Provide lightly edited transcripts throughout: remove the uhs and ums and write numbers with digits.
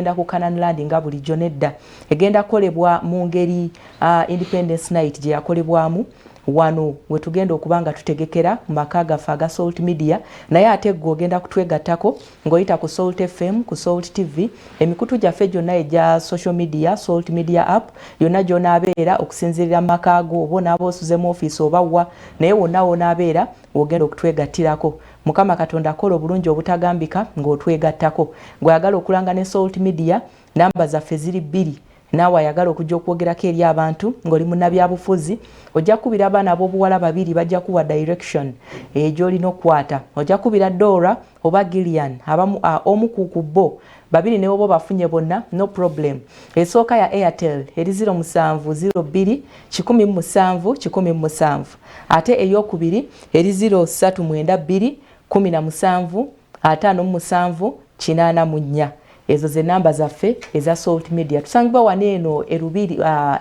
tegenda ku Canaan Land nga bulijjo nedda egenda kukolebwa mu ngeri Independence Night gye yakolebwamu wano we tugenda okubanga tutegekera mu maka gaffe aga Salt Media naye ate gwe ogenda kutwegattako ng'oyita ku Salt FM ku Salt TV emikutu gyaffe gyonna egya social media Salt Media app yonna gy'onaabeera okusinziirira mu maka go oba onaaba osuzemu ofiisi oba wa naye wonna wonaabeera ogenda okutwegattirako. Mukama Katonda akola obulungi obutagambika ng'otwegattako. Gw'ayagala okulanga ne Salt Media namba zaffe ziri 2 naawe ayagala okujja okwogerako eri abantu ng'oli munnabyabufuzi ojja kubira abaana ab'obuwala 2 bajja kuwa direction gy'olina okukwata. Ojja kubira Dora oba Gillian omu ku bo 2 ne bo bafunye bonna no problem. Esooka ya Airtel eri 0702 17 ate ey'okubiri eri 0392 17 57 84. Ezo ze namba zaffe eza Salt Media. Tusangibwa waneeno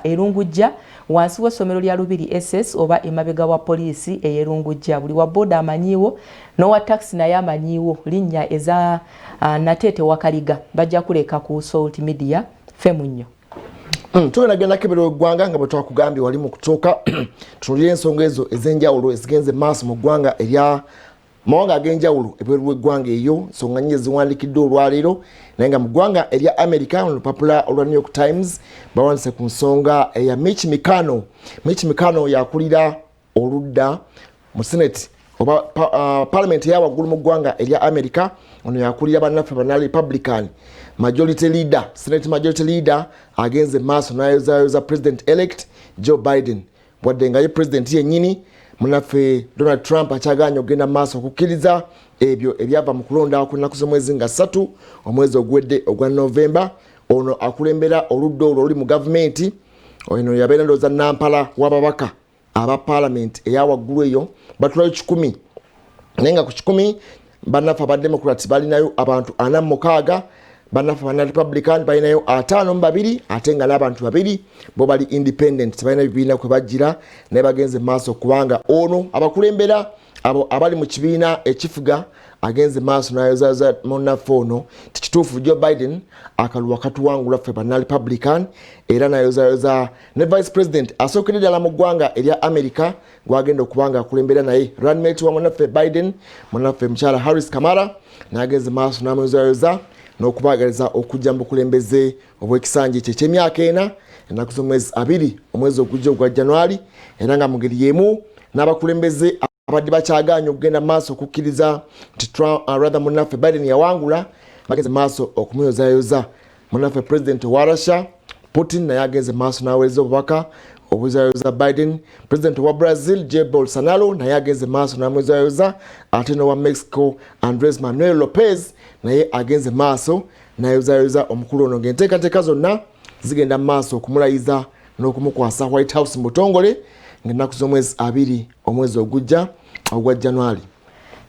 erungujja wansi w'essomero lya Lubiri SS oba emabega wa poliisi eyerungujja. Buli wa boda amanyiiwo n'owa taxi naye amanyiiwo linnya eza Natete Wakaliga bajja kuleka ku Salt Media femu nnyo. Tugenda genda kebero gwanga nga bwe twakugambye wali mu kutuuka tunulire ensonga ezo ez'enjawulo ezigenze maaso mu ggwanga erya mawanga ag'enjawulo ebweru w'eggwanga eyo nsonga nnyingi ziwandiikiddwa olwaleero naye nga mu ggwanga erya America mu lupapula olwa New York Times bawandiise ku nsonga eya Mitch McConnell. Mitch McConnell yakulira oludda mu Senate oba Parliament eya waggulu mu ggwanga erya America ono yakulira bannaffe bana Republican Majority Leader Senate Majority Leader agenze maaso n'ayozayoza President elect Joe Biden wadde nga ye President yennyini munaffe Donald Trump akyaganya ogenda maaso okukkiriza ebyo ebyava mu kulonda ku nnaku z'omwezi nga 3 omwezi ogwedde ogwa November. Ono akulembera oludda olwo oli mu gavumenti ono yabeera ndowooza nampala w'ababaka aba Parliament eya waggulu eyo batulayo 100 naye nga ku 100 bannaffe aba Democrats balinayo abantu 46 bannaffe bana Republican balinayo 52 ate nga n'abantu 2 bo bali independent tebalina bibiina kwe bajjira naye bagenze maaso kubanga ono abakulembera abo abali mu kibiina ekifuga agenze maaso n'ayozayoza munnaffe ono tikituufu Joe Biden akaluwa katuwangula ffe bana Republican era n'ayozayoza ne Vice President asookera ddala mu ggwanga erya America gwagenda okubanga akulembera naye runmate wa munnaffe Biden munnaffe mukyala Harris Kamala n'agenze maaso n'amuyozayoza n'okubagaliza okujja mu bukulembeze obw'ekisanja ekyo eky'emyaka 4 ennaku z'omwezi 2 omwezi ogujja ogwa January era nga mu ngeri y'emu n'abakulembeze abadde bakyaganya okugenda maaso okukkiriza nti munnaffe Biden yawangula bagenze maaso okumuyozayoza. Munnaffe President wa Russia Putin naye agenze maaso n'aweereza obubaka obuzayoza Biden. President wa Brazil Jair Bolsonaro naye agenze maaso n'amuyozayoza ate n'owa Mexico Andres Manuel Lopez naye agenze maaso n'ayozayoza omukulu ono ng'enteekateeka zonna zigenda maaso okumulayiza n'okumukwasa White House mu butongole ng'ennaku z'omwezi 2 omwezi ogujja ogwa January.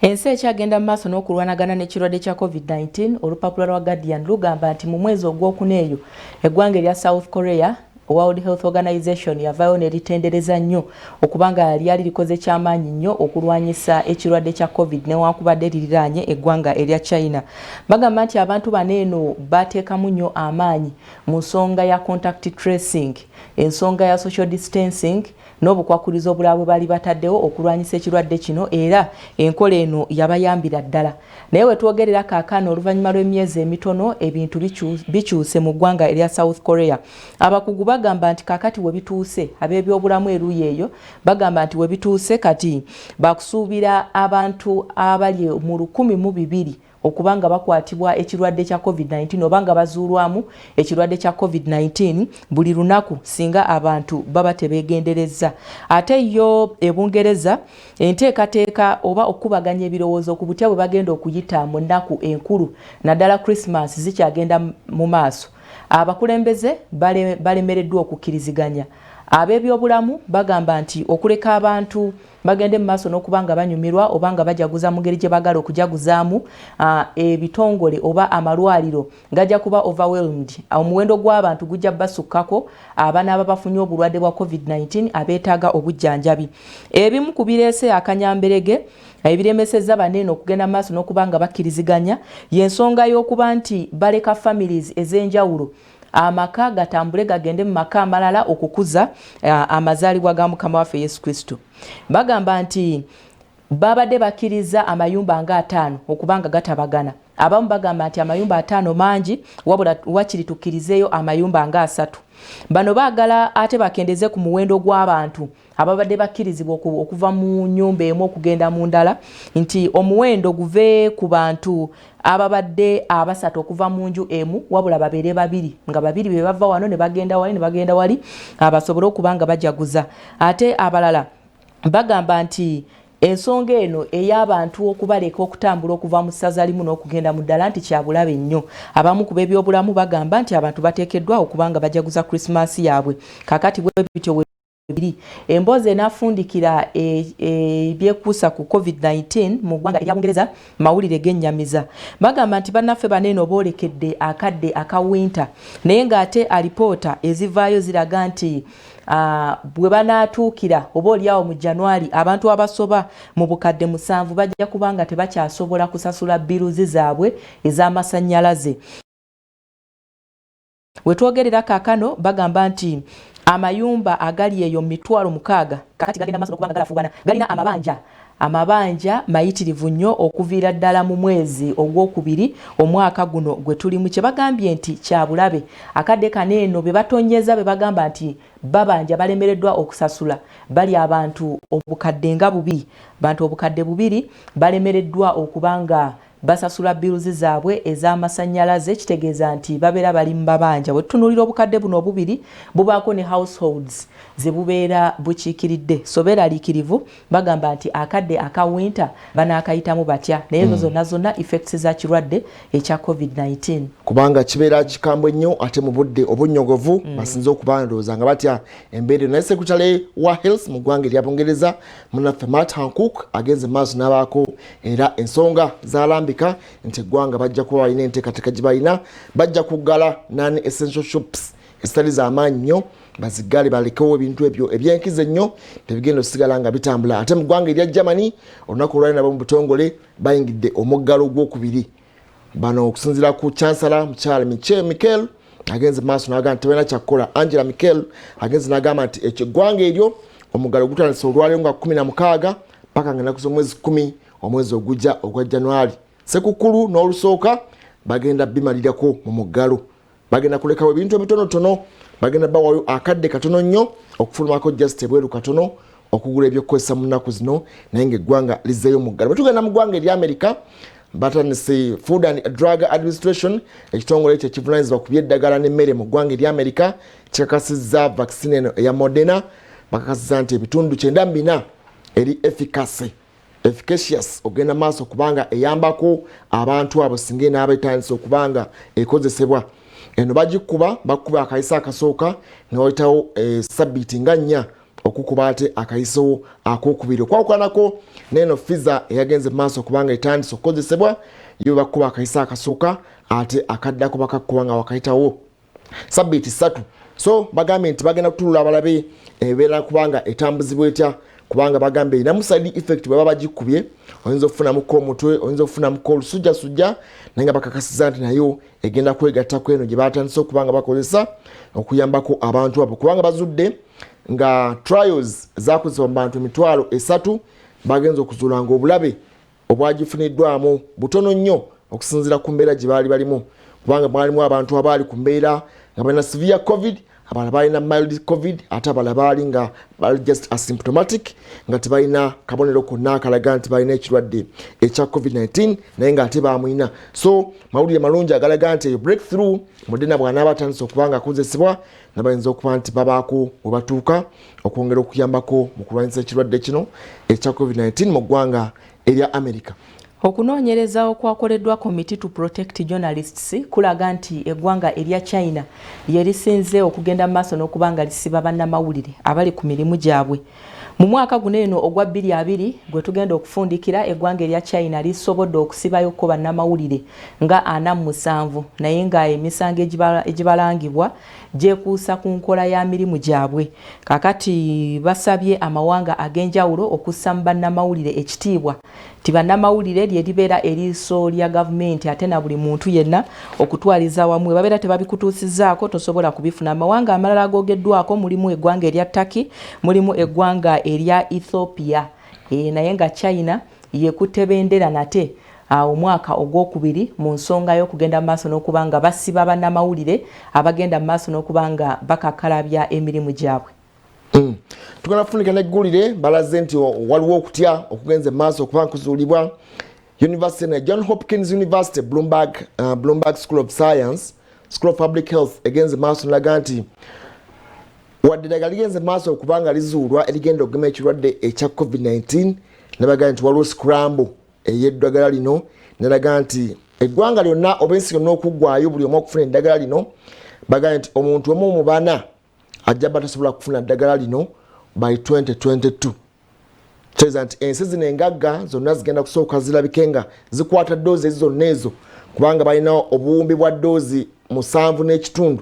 Ensi ekyagenda mu maaso n'okulwanagana n'ekirwadde kya COVID-19 olupapula lwa Guardian lugamba nti mu mwezi ogw'okuneeyo eggwanga erya South Korea World Health Organization yavayo neritendereza nnyo okubanga lyali likoze kyamaanyi nnyo okulwanyisa ekirwadde kya COVID newankubadde liriraanye eggwanga erya China. Bagamba nti abantu baneeno bateekamu nnyo amaanyi mu nsonga ya contact tracing, ensonga ya social distancing n'obukwakulizo obulabwe bali bataddewo okulwanyisa ekirwadde kino era enkola eno yabayambira ddala. Naye we twogerera kaakano oluvannyuma lw'emyezi emitono ebintu bikyuse mu ggwanga erya South Korea. Abakugu bagamba nti kakati we bituuse ab'ebyobulamu eruuyi eyo bagamba nti we bituuse kati bakusuubira abantu abali mu 1,200 okubanga bakwatibwa ekirwadde kya COVID-19 obanga bazuulwamu ekirwadde kya COVID-19 buli lunaku singa abantu baba tebeegendereza. Ate yo ebungereza enteekateeka oba okubaganya ebirowoozo ku butya bwe bagenda okuyita mu nnaku enkulu naddala Christmas zikyagenda mu maaso. Abakulembeze balemereddwa okukkiriziganya Ab'ebyobulamu bagamba nti okuleka abantu bagende mu maaso n'okubanga banyumirwa obanga bajaguza mu ngeri gye bagala okujaguzaamu ebitongole oba amalwaliro gajja kuba overwhelmed. Omuwendo gw'abantu gujja basukkako abaana ababafunye obulwadde bwa COVID-19 abeetaaga obujjanjabi. Ebimu ku bireese akanyamberege ebiremesezza banene okugenda mu maaso n'okubanga bakkiriziganya y'ensonga y'okuba nti baleka families ez'enjawulo amaka gatambule gagende mu maka amalala okukuza amazaalibwa ga Mukama waffe Yesu Kristo. Bagamba nti babadde bakkiriza amayumba nga 5 okubanga gatabagana. Abamu bagamba nti amayumba 5 mangi wabula wakiri tukkirizeeyo amayumba nga 3. Bano baagala ate bakendeze ku muwendo gw'abantu ababadde bakkirizibwa okuva mu nnyumba emu okugenda mu ndala nti omuwendo guve ku bantu ababadde abasatu okuva mu nju emu wabula babeere babiri nga babiri be bava wano ne bagenda wali abasobole okubanga bajaguza. Ate abalala bagamba nti ensonga eno ey'abantu okubaleka okutambula okuva mu ssaza limu n'okugenda mu ddala nti kyabulabe nnyo. Abamu ku b'ebyobulamu bagamba nti abantu bateekeddwa okubanga bajaguza Christmas yaabwe. Kakati bwe bityo biri emboozi enafundikira ebyekuusa ku COVID-19 mu ggwanga erya Bungereza mawulire g'ennyamiza. Bagamba nti bannaffe banene oboolekedde akadde aka winter naye ng'ate alipoota ezivaayo ziraga nti bwe banaatuukira oba oliawo mu January abantu abasoba mu bukadde 7 bajja kubanga tebakyasobola kusasula biruzi zaabwe ez'amasannyalaze. We twogerera kaakano bagamba nti amayumba agali eyo 6,000 kakati gagenda maaso n'okubanga galafugana galina amabanja mayitirivu nnyo okuviira ddala mu mwezi ogwokubiri omwaka guno gwe tulimu. Kye bagambye nti kyabulabe akadde kaneeno be batonyeza be bagamba nti babanja balemereddwa okusasula bali abantu obukadde nga 2 bantu obukadde 2 balemereddwa okubanga basasula biruzi zaabwe ez'amasannyalaze. Kitegeeza nti babeera bali mu babanja. Bwe tutunuulira obukadde buno 2 bubaako ne households ze bubeera bukiikiridde so beeraliikirivu bagamba nti akadde aka winter banaakayitamu batya naye ezo zonna effects za kirwadde ekya COVID-19 kubanga kibeera kikambwe nnyo ate mu budde obunnyogovu basinze okuba ndowooza nga batya embeera naye sekutale wa health mu ggwanga erya Bungereza munaffe Matt Hancock agenze maaso n'abaako era ensonga zalambika nti eggwanga bajja kuba balina enteekateeka gye balina bajja kuggala non-essential shops ezitali z'amaanyi nnyo bazigale balekewo ebintu ebyo ebyenkize nnyo tebigenda osigala nga bitambula. Ate mu ggwanga erya Germany olunaku olwali nabo mu butongole bayingidde omuggalo gw'okubiri. Bano okusinziira ku chancellor mukyala Michael agenze maaso n'agamba nti tebalina kyakukola. Angela Merkel agenze n'agamba nti ekyo eggwanga eryo omuggalo gutandise olwaleero nga 16 paka nga ennaku z'omwezi 10 omwezi ogujja ogwa January. Sekukulu n'olusooka bagenda bimalirako mu muggalo. Bagenda kulekawo ebintu ebitonotono bagenda bawayo akadde katono nnyo okufulumako just ebweru katono okugula ebyokukozesa mu nnaku zino naye ng'eggwanga lizzeeyo muggalo. Bwe tugenda mu ggwanga erya America batandise Food and Drug Administration ekitongole ekyo ekivunaanyizibwa ku by'eddagala n'emmere mu ggwanga erya America kikakasizza vaccine eno eya Moderna bakakasizza nti ebitundu 94 eri efficacious ogenda maaso kubanga eyambako abantu abo singa enaabetandisa okubanga ekozesebwa. Eno bakuba akayisa akasooka ne wayitawo sabbiiti nga 4 okukuba ate akayiso akokubiri okwawukanako neno Pfizer eyagenze maaso kubanga etandise okukozesebwa yo bakuba akayisa akasooka ate akaddako bakakuba nga wakayitawo sabbiiti 3. So bagambye nti bagenda kutulula abalabe ebeera kubanga etambuzibwa etya kubanga bagambe erinamu side effect bwe baba bagikubye oyinza okufunamuko omutwe oyinza okufunamuko olusujjasujja naye nga bakakasiza nti nayo egenda kwegattako eno gye batandise okubanga bakozesa okuyambako abantu abo kubanga bazudde nga trials zakozesebwa mu bantu 3,000 bagenza okuzuula nga obulabe obwagifuniddwamu butono nnyo okusinziira ku mbeera gye baali balimu kubanga mwalimu abantu abaali ku mbeera nga balina severe covid abala balina mild covid ate abala baali nga bali just asymptomatic nga tebalina kabonero konna akalaga nti balina ekirwadde ekya covid-19 naye nga ate bamwina. So mawulire malungi agalaga nti breakthrough Moderna bw'anaaba atandise okubanga akozesebwa nabayinza okuba nti babaako we batuuka okwongera okuyambako mu kulwanyisa ekirwadde kino ekya covid-19 mu ggwanga erya America. Okunoonyereza okwakoleddwa Committee to Protect Journalists kulaga nti eggwanga erya China lye lisinze okugenda mu maaso n'okubanga lisiba bannamawulire abali ku mirimu gyabwe. Mu mwaka guno eno ogwa 2020 gwe tugenda okufundikira eggwanga erya China lisobodde okusibayo ko bannamawulire nga 47 naye nga emisango egibalangibwa gyekuusa ku nkola ya mirimu gyabwe. Kakati basabye amawanga ag'enjawulo okussa mu bannamawulire ekitiibwa ti bannamawulire lye libeera eriiso lya gavumenti ate na buli muntu yenna okutwaliza wamu babeera tebabikutuusizzaako tosobola kubifuna. Amawanga amalala agoogeddwako mulimu eggwanga erya Turkey, mulimu eggwanga erya Ethiopia naye nga China yekutte bendera nate omwaka ogwokubiri mu nsonga y'okugenda mu maaso n'okubanga basiba bannamawulire abagenda mu maaso n'okubanga bakakalabya emirimu gyabwe. Tugenda kufunika neggulire balaze nti waliwo okutya okugenza maaso okuba nkuzuulibwa University ne John Hopkins University Bloomberg School of Science School of Public Health egenze maaso nalaga nti wadde eddagala ligenze maaso okubanga lizuulwa erigenda okugema ekirwadde ekya COVID-19 nabaga nti waliwo scramble ey'eddagala lino nalaga nti eggwanga lyonna oba ensi yonna okuggwaayo buli omu okufuna eddagala lino baga nti omuntu omu mu bana ajja batasobola kufuna eddagala lino by 2022. Kyeza nti ensi zino engagga zonna zigenda kusooka zirabike nga zikwata doozi ezo zonna ezo kubanga balina obuwumbi bwa doozi 7.5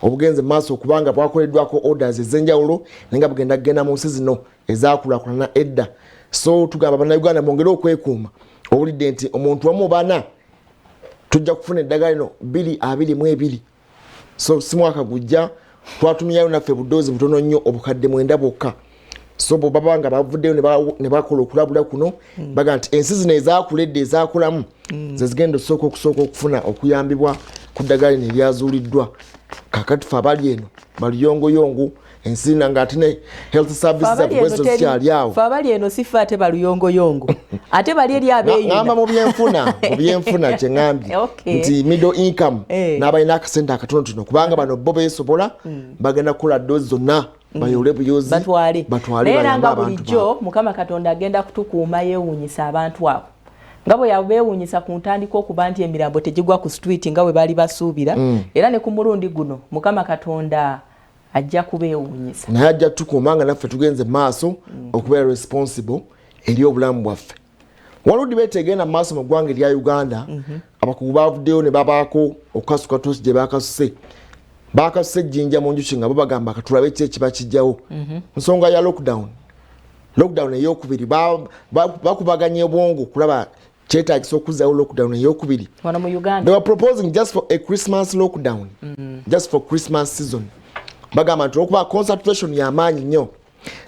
obugenze maaso okubanga bwakoleddwako orders ez'enjawulo naye nga bugenda kugenda mu nsi zino ezaakulaakulana edda. So tugamba bannayuganda mwongere okwekuuma owulidde nti omuntu omu bana tujja kufuna eddagala lino 2022. So si mwaka gujja twatumyayo naffe budoozi butono nnyo obukadde 9 bwokka. So bo baba nga bavuddeyo ne bakola okulabula kuno baga nti ensi zino ezaakuledde ezaakulamu ze zigenda okusooka okufuna okuyambibwa ku ddagala lino eryazuuliddwa. Kakati fe abali eno baluyongoyongo ensi nga ate ne health services za bwezo zikyali awo. Fe abali eno sifa ate baluyongoyongo ate bali eri abeeyina. Ngamba mu byenfuna kye ngambye nti middle income n'abalina akasente akatonotono kubanga bano bo beesobola bagenda kukola doozi zonna bayole buyozi batwale era nga bulijjo Mukama Katonda agenda kutukuuma yeewuunyisa abantu abo nga bwe yabeewuunyisa ku ntandika okuba nti emirambo tegigwa ku street nga bwe bali basuubira era ne ku mulundi guno Mukama Katonda ajja kubeewuunyisa naye ajja tukuuma nga naffe tugenze maaso okubeera responsible eri obulamu bwaffe. Waludi beetegenda maaso mu ggwanga erya Uganda abakugu bavuddeyo ne babaako okukasuka toosi gye baakasuse bakasuse ejjinja mu njuki nga bo bagamba katulabe ki ekiba kijjawo nsonga ya lockdown ey'okubiri bakubaganya obwongo kulaba kyetaagisa okuzzawo lockdown ey'okubiri wano mu Uganda. They were proposing just for a Christmas lockdown just for Christmas season bagamba nti okuba concentration y'amaanyi nnyo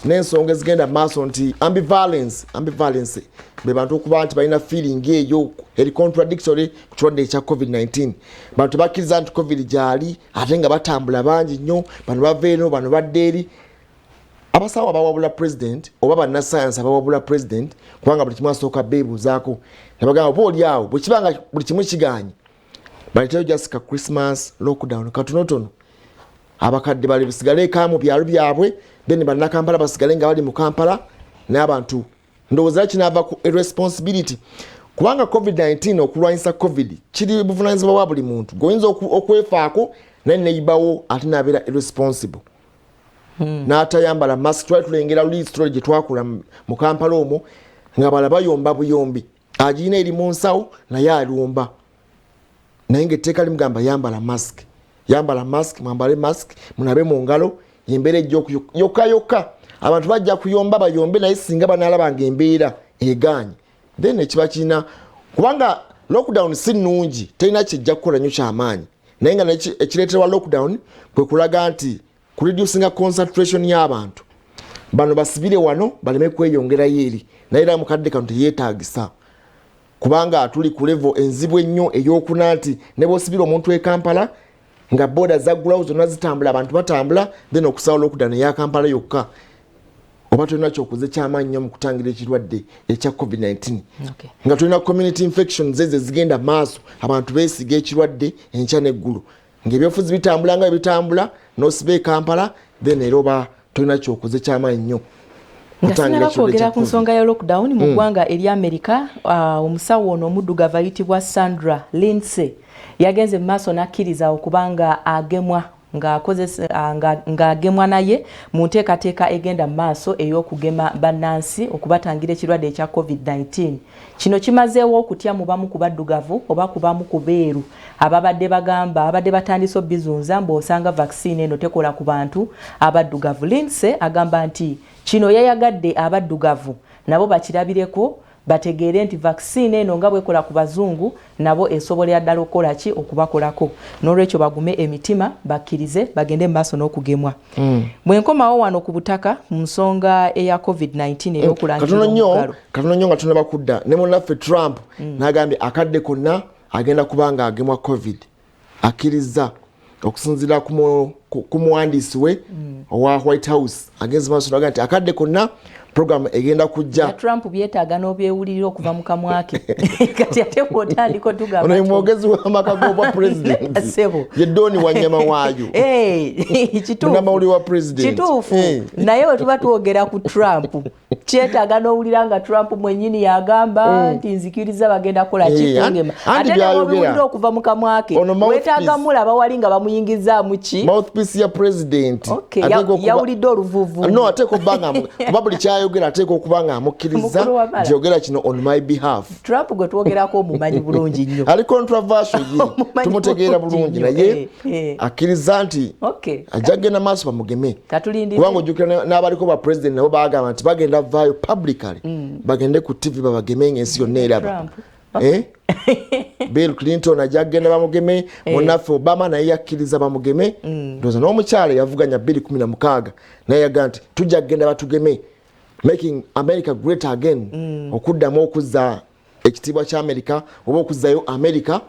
n'ensonga ezigenda maaso nti ambivalence be bantu okuba nti balina feeling eyo eri contradictory ku kirwadde ekya COVID-19. Bantu bakkiriza nti COVID gyali ate nga batambula bangi nnyo bano bava eno bano badde eri. Abasawo abawabula president oba bannasayansi abawabula president kubanga buli kimu asooka beebuuzaako ne bagamba oba oli awo bwe kibanga buli kimu kiganye baletayo just ka Christmas lockdown katonotono abakadde bali bisigale eka mu byalo byabwe then bannakampala basigale nga bali mu Kampala n'abantu ndowooza kinaava ku irresponsibility kubanga COVID-19 okulwanyisa COVID kiri buvunaanyizibwa bwa buli muntu goyinza okwefaako naye neyibawo ate nabeera irresponsible n'atayambala mask. Twali tulengera luli story gye twakula mu Kampala omwo nga bala bayomba buyombi agirina eri mu nsawo naye alumba naye ng'etteeka limugamba yambala mask mwambale mask munabe mu ngalo embeera ejja yokka abantu bajja kuyomba bayombe naye singa banaalabanga embeera eganye then ekiba kirina kubanga lockdown si nnungi terina kijja kukola nnyo kyamaanyi naye nga ekireeterwa lockdown kwe kulaga nti kureducinga concentration y'abantu bano basibire wano baleme kweyongerayo eri naye era mukadde kano teyeetaagisa kubanga tuli ku level enzibu ennyo ey'okuna nti ne bw'osibira omuntu e Kampala nga boda zaggulawo zonna zitambula abantu batambula then okusawo lockdown eya Kampala yokka oba tulina kyokoze kyamaanyi nnyo mu kutangira ekirwadde ekya COVID-19 nga tulina community infections ezo zigenda maaso abantu beesiga ekirwadde enkya n'eggulu ng'ebyofuzi bitambula nga bitambula n'osiba e Kampala then era oba tulina kyokoze kyamaanyi nnyo Ngasinaba kwogera ku nsonga ya lockdown mu ggwanga eri America, omusawo ono omuddugavu ayitibwa Sandra Lindsay yagenze mu maaso n'akkiriza okubanga agemwa ng'agemwa naye mu nteekateeka egenda mu maaso ey'okugema bannansi okubatangira ekirwadde ekya COVID-19. Kino kimazeewo okutya mu bamu ku baddugavu oba ku bamu ku beeru ababadde batandise obizunza mb'osanga vaccine eno tekola ku bantu abaddugavu. Lindsay agamba nti kino yayagadde abaddugavu nabo bakirabireko bategeere nti vaccine eno nga bwekola ku bazungu nabo esobolera ddala okukola ki okubakolako. N'olwekyo bagume emitima bakkirize bagende mu maaso n'okugemwa. Bwe nkomawo wano ku butaka mu nsonga eya COVID-19 ey'okulangira omuggalo. Katono nnyo nga tunaba kudda ne munnaffe Trump n'agambye akadde konna agenda kubanga agemwa COVID. Akkiriza okusinziira ku muwandiisi we owa White House agenze maaso n'agamba nti akadde konna program egenda kujja. Ya Trump byetaaga n'obyewulirira okuva mu kamwa ke. Kati ate kw'otandika otugamba. Ono ye mwogezi w'amaka g'obwa president. Ye Doni Wanyama waayo. Kituufu. Munnamawulire wa president. Kituufu. Naye bwe tuba twogera ku Trump. Kyetaaga n'owulira nga Trump mwennyini yagamba nti nzikiriza bagenda kukola kitungema. Ate n'obiwulira okuva mu kamwa ke. Weetaaga mulaba wali nga bamuyingizaamu ki? Mouthpiece ya president. Yawulidde oluvuvu. No, ateeka okuba nga kuba buli kyayogera ateeka okuba nga amukkiriza nti yogera kino on my behalf. Trump gwe twogerako omumanyi bulungi nnyo. Ali controversial ye. Tumutegeera bulungi naye akkiriza nti ajja kugenda maaso bamugeme. Kubanga ojjukira n'abaliko ba president nabo baagamba nti bagenda vaayo publicly bagende ku TV babageme ng'ensi yonna eraba. Bill Clinton ajja kugenda bamugeme, munnaffe Obama naye yakkiriza bamugeme. Ndowooza n'omukyala yavuganya 2016 naye yagamba nti tujja kugenda batugeme, making America great again, okuddamu okuzza ekitiibwa kya America oba okuzzayo America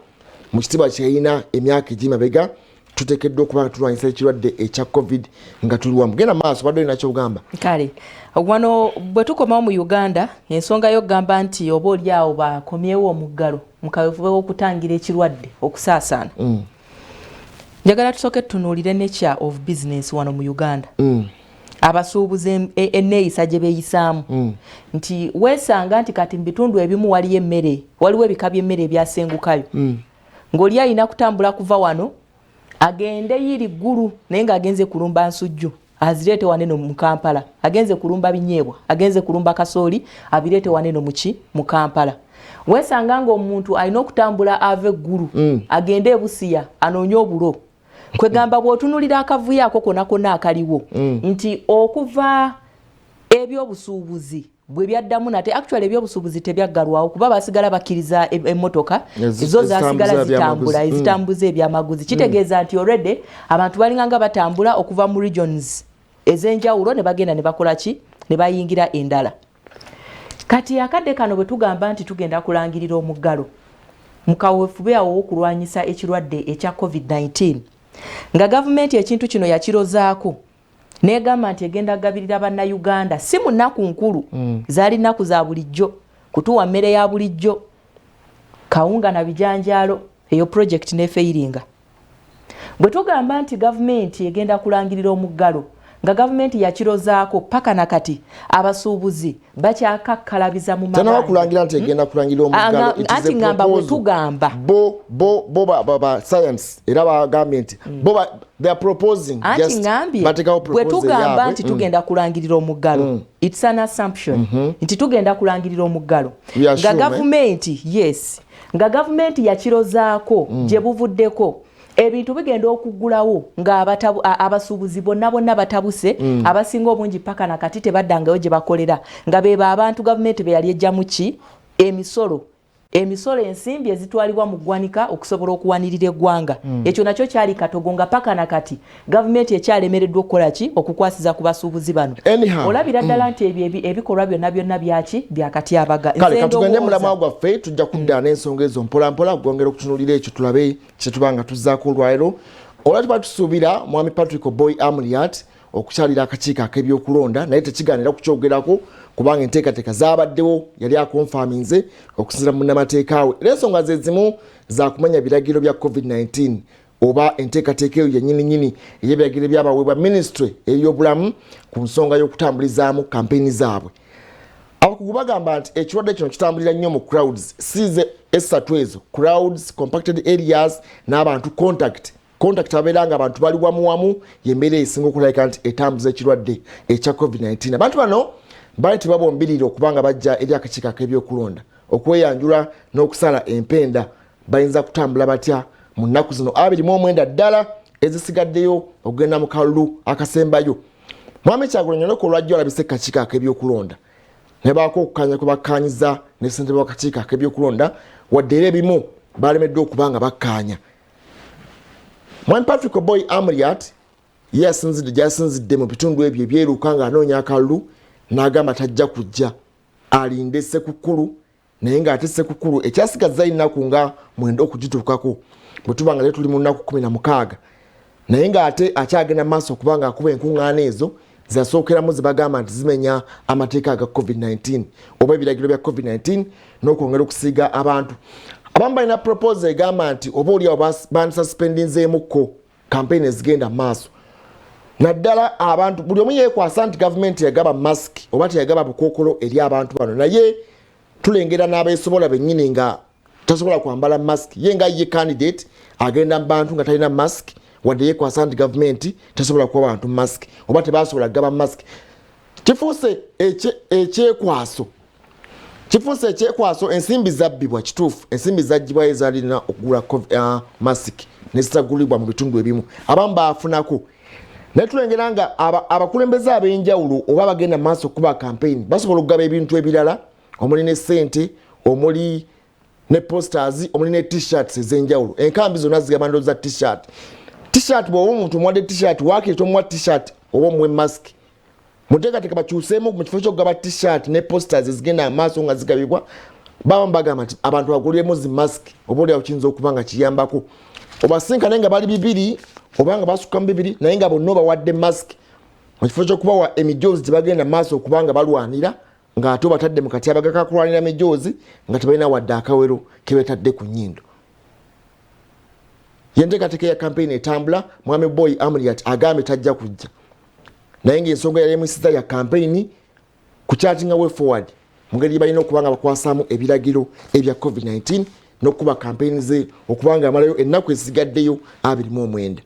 mu kitiibwa kyeyina emyaka egimabega. Tuteekeddwa okuba nga tulwanyisa ekirwadde ekya COVID nga tuli wamu. Genda maaso badde olina ky'ogamba. Kale wano bwe tukomawo mu Uganda ensonga y'okugamba nti oba oli awo bakomyewo omuggalo mu kaweefube w'okutangira ekirwadde okusaasaana. Njagala tusooke tutunuulire nature of business wano mu Uganda. Abasuubuzi enneeyisa gye beeyisaamu nti weesanga nti kati mu bitundu ebimu waliyo emmere, waliwo ebika by'emmere ebyasengukayo ng'oli alina kutambula kuva wano agende yiri ggulu naye ng'agenze kulumba nsujju azireete waneno mu Kampala, agenze kulumba binyeebwa, agenze kulumba kasooli abireete waneno mu Kampala. Weesanga ng'omuntu alina okutambula ave eggulu agende e Busia anoonye obulo. Kwegamba bw'otunulira akavuyo ako konna akaliwo nti okuva ebyobusuubuzi bwe byaddamu nate actually ebyobusuubuzi tebyaggalwawo kuba basigala bakkiriza emmotoka zo zasigala zitambula ezitambuza ebyamaguzi. Kitegeeza nti already abantu balinganga batambula okuva mu regions ez'enjawulo ne bagenda ne bakola ki ne bayingira endala. Kati akadde kano bwe tugamba nti tugenda kulangirira omuggalo mu kaweefube awo okulwanyisa ekirwadde ekya COVID-19 nga gavumenti ekintu kino yakirozaako negamba nti egenda gabirira bannayuganda si mu nnaku nkulu zaali nnaku za bulijjo kutuwa mmere ya bulijjo kawunga na bijanjaalo eyo project nefeiringa. Bwe tugamba nti gavumenti egenda kulangirira omuggalo nga gavumenti yakirozaako paka nakati abasuubuzi bakyakakkalabiza mu mabanja. Tana kulangira nti egenda kulangirira omuggalo ati ngamba bwe tugamba bo science era bagambye nti they are proposing just batekawo proposal bwe tugamba nti tugenda kulangirira omuggalo it's an assumption nti tugenda kulangirira omuggalo nga gavumenti nga gavumenti yakirozaako gye buvuddeko ebintu bigenda okuggulawo nga abasuubuzi bonna batabuse abasinga obungi paka nakati tebaddangayo gye bakolera nga beba abantu gavumenti be yali ejjamu ki emisolo ensimbi ezitwalibwa mu ggwanika okusobola okuwanirira eggwanga. Ekyo nakyo kyali katogo nga paka nakati gavumenti ekyalemereddwa okukola ki okukwasiza ku basuubuzi bano. Olabira ddala nti ebikolwa byonna byaki byakatyabaga. Kale katugende mulamwa gwaffe tujja kudda n'ensonga ezo mpolampola gwongera okutunuulira ekyo tulabe kyetubanga tuzzaako olwaliro. Olwa tuba tusuubira mwami Patrick Boy Amuriat okukyalira akakiiko ak'ebyokulonda naye tekigaanira kukyogerako kubanga enteekateeka zaabaddewo yali akonfaminze okusinziira mu munnamateeka we. Era ensonga ze zimu za kumanya biragiro bya COVID-19 oba enteekateeka eyo yennyini ey'ebiragiro byabaweebwa ministry ey'obulamu ku nsonga y'okutambulizaamu kampeyini zaabwe. Abakugu bagamba nti ekirwadde kino kitambulira nnyo mu crowds, size essatu ezo, crowds, compacted areas n'abantu contact abeera nga abantu bali wamu y'embeera esinga okulabika nti etambuza ekirwadde ekya COVID-19. Abantu bano bali tebabombirira okubanga bajja eri akakiiko ak'ebyokulonda okweyanjula n'okusala empenda. Bayinza kutambula batya mu nnaku zino 29 ddala ezisigaddeyo okugenda mu kalulu akasembayo. Mwami Kyagulanyi Onyonyoka olwajja olabise akakiiko ak'ebyokulonda ne baako okukanya kwe bakkaanyiza ne ssentebe w'akakiiko ak'ebyokulonda wadde era ebimu balemeddwa okuba nga bakkaanya. Mwami Patrick Oboi Amuriat yasinzidde mu bitundu ebyo ebyeruuka ng'anoonya akalulu n'agamba tajja kujja alinde Ssekukkulu naye ng'ate Ssekukkulu ekyasigazza ennaku nga 9 okugituukako bwe tuba nga tuli mu nnaku 16 naye ng'ate akyagenda maaso okuba ng'akuba enkuŋŋaana ezo zasookeramu ze bagamba nti zimenya amateeka aga COVID-19 oba ebiragiro bya COVID-19 n'okwongera okusiiga abantu. Abamu balina proposal egamba nti oba oliawo bandisuspendinzeemukko kampeyini ezigenda maaso. Naddala abantu buli omu yeekwasa nti gavumenti yagaba masiki oba teyagaba bukookolo eri abantu bano, naye tulengera n'abeesobola bennyini nga tasobola kwambala masiki. Ye nga ye candidate agenda mu bantu nga talina masiki wadde yeekwasa nti gavumenti tasobola kuwa bantu masiki oba tebasobola kugaba masiki. Kifuuse ekyekwaso ensimbi zabbibwa kituufu, ensimbi zaggyibwa ezalina okugula masiki ne zitagulibwa mu bitundu ebimu, abamu baafunako. Naye tulengera nga abakulembeze ab'enjawulo oba bagenda mu maaso okuba kampeyini basobola okugaba ebintu ebirala, omuli ne ssente, omuli ne posters, omuli ne t-shirts ez'enjawulo. Enkambi zonna zigaba ndowooza t-shirt bw'oba omuntu omuwadde t-shirt waakiri omuwa t-shirt oba omuwe masiki. Muteekateeka bakyuseemu mu kifo ky'okugaba t-shirt ne posters ezigenda amaaso nga zigabibwa, babamu bagamba nti abantu baguliremu zi masiki oba oliawo kiyinza okuba nga kiyambako. Obasinkane nga bali 2 oba nga basukka mu 2 naye nga bonna bawadde masiki mu kifo ky'okubawa emijoozi gye bagenda maaso okuba nga balwanira ng'ate batadde mu katyabaga kakulwanira emijoozi nga tebalina wadde akawero ke beetadde ku nnyindo. Yenteekateeka ya kampeyini etambula. Mwami Boy Amuriat agambe tajja kujja naye ng'ensonga yali emusiza ya kampeyini ku charting way forward mu ngeri balina okuba nga bakwasaamu ebiragiro ebya COVID-19 n'okuba kampeyini ze okuba nga amalayo ennaku ezisigaddeyo 29.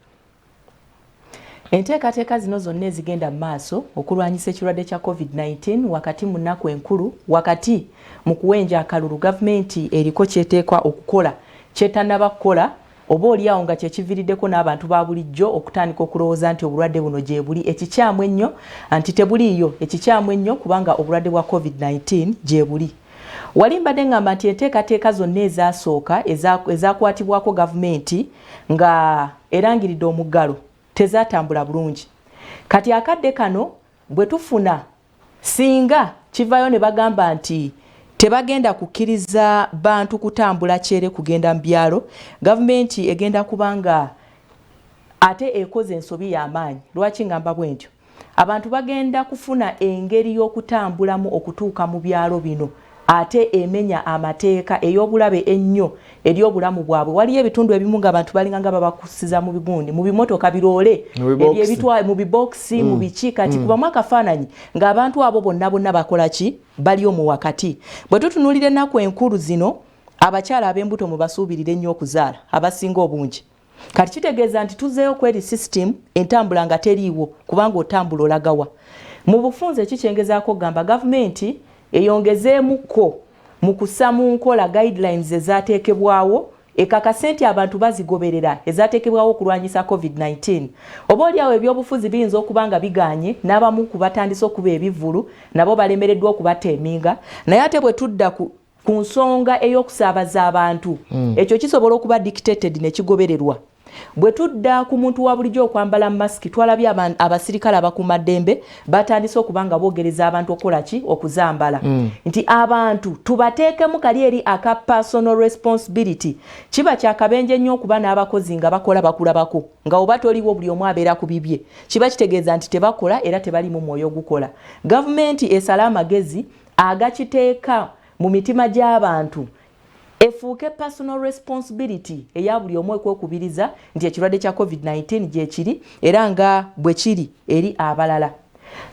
Enteekateeka zino zonna ezigenda mu maaso okulwanyisa ekirwadde kya COVID-19 wakati mu nnaku enkulu, wakati mu kuwenja akalulu gavumenti eriko kyeteekwa okukola kyetannaba kukola oba oliawo nga kyekiviiriddeko n'abantu ba bulijjo okutandika okulowooza nti obulwadde buno gye buli. Ekikyamu ennyo anti tebuliiyo, ekikyamu ennyo kubanga obulwadde bwa COVID-19 gye buli. Wali mbadde ngamba nti enteekateeka zonna ezasooka ezakwatibwako gavumenti nga erangiridde omuggalo tezatambula bulungi. Kati akadde kano bwe tufuna singa kivayo ne bagamba nti tebagenda kukkiriza bantu kutambula kyere kugenda mu byalo, gavumenti egenda kubanga ate ekoze ensobi y'amaanyi. Lwaki ngamba bwentyo? Abantu bagenda kufuna engeri y'okutambulamu okutuuka mu byalo bino ate emenya amateeka ey'obulabe ennyo eri obulamu bwabwe. Waliyo ebitundu ebimu ng'abantu balinga nga babakusiza mu bigundi, mu bimotoka biroole, ebitwale mu biboksi, mu biki. Kati kubamu akafaananyi ng'abantu abo bonna bakola ki? Bali omu wakati. Bwe tutunuulira ennaku enkulu zino, abakyala ab'embuto mu basuubirira ennyo okuzaala abasinga obungi. Kati kitegeeza nti tuzzeeyo kweri system entambula nga teriiwo kubanga otambula olagawa. Mu bufunze ekikyengezaako gamba gavumenti eyongezeemuko mu kussa mu nkola guidelines ezaateekebwawo ekakase nti abantu bazigoberera ezaateekebwawo okulwanyisa COVID-19. Oba oliawo ebyobufuzi biyinza okuba nga biganye n'abamu ku batandise okuba ebivvulu nabo balemereddwa okubateeminga, naye ate bwe tudda ku nsonga ey'okusaabaza abantu ekyo kisobola okuba dictated ne kigobererwa. Bwe tudda ku muntu wa bulijjo okwambala masiki, twalabye abasirikale abakuumaddembe batandise okuba nga boogereza abantu okukola ki? Okuzambala. Nti abantu tubateekemu kali eri aka personal responsibility. Kiba kyakabenje nnyo okuba n'abakozi nga bakola bakulabako nga oba toliwo buli omu abeera ku bibye. Kiba kitegeeza nti tebakola era tebalimu mwoyo gukola. Gavumenti esala amagezi agakiteeka mu mitima gy'abantu efuuke personal responsibility eya buli omu okwekubiriza nti ekirwadde kya COVID-19 gyekiri era nga bwe kiri eri abalala.